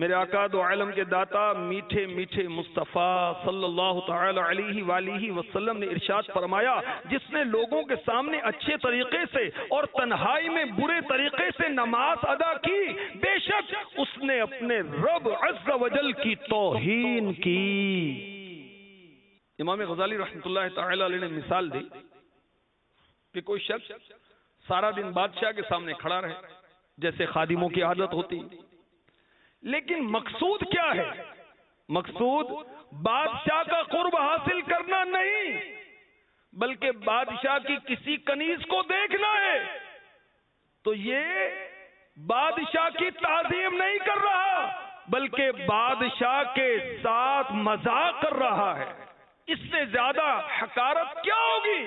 میرے آقا دو عالم کے داتا میٹھے میٹھے مصطفیٰ صلی اللہ تعالی علیہ وآلہ وسلم نے ارشاد فرمایا، جس نے لوگوں کے سامنے اچھے طریقے سے اور تنہائی میں برے طریقے سے نماز ادا کی، بے شک اس نے اپنے رب عز و جل کی توہین کی۔ امام غزالی رحمۃ اللہ تعالی علیہ نے مثال دی کہ کوئی شخص سارا دن بادشاہ کے سامنے کھڑا رہے، جیسے خادموں کی عادت ہوتی، لیکن مقصود کیا ہے؟ مقصود بادشاہ کا قرب حاصل کرنا نہیں، بلکہ بادشاہ کی کسی کنیز کو دیکھنا ہے، تو یہ بادشاہ کی تعظیم نہیں کر رہا بلکہ بادشاہ کے ساتھ مذاق کر رہا ہے۔ اس سے زیادہ حقارت کیا ہوگی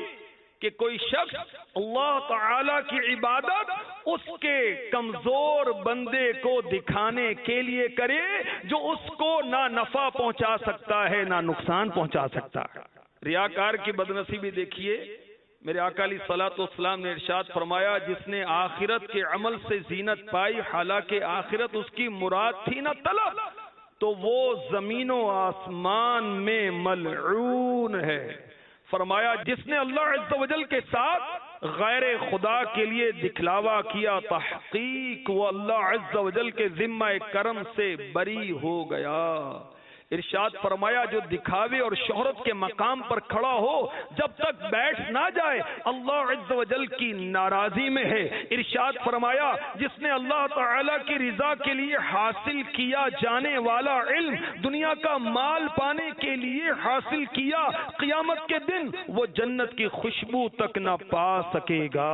کہ کوئی شخص اللہ تعالی کی عبادت اس کے کمزور بندے کو دکھانے کے لیے کرے جو اس کو نہ نفع پہنچا سکتا ہے نہ نقصان پہنچا سکتا ہے۔ ریاکار کی بدنصیبی دیکھیے، میرے آقا علیہ الصلوۃ والسلام نے ارشاد فرمایا، جس نے آخرت کے عمل سے زینت پائی حالانکہ آخرت اس کی مراد تھی نہ طلب، تو وہ زمین و آسمان میں ملعون ہے۔ فرمایا، جس نے اللہ عز و جل کے ساتھ غیر خدا کے لیے دکھلاوا کیا، تحقیق وہ اللہ عز و جل کے ذمہ کرم سے بری ہو گیا۔ ارشاد فرمایا، جو دکھاوے اور شہرت کے مقام پر کھڑا ہو جب تک بیٹھ نہ جائے اللہ عز و جل کی ناراضی میں ہے۔ ارشاد فرمایا، جس نے اللہ تعالی کی رضا کے لیے حاصل کیا جانے والا علم دنیا کا مال پانے کے لیے حاصل کیا، قیامت کے دن وہ جنت کی خوشبو تک نہ پا سکے گا۔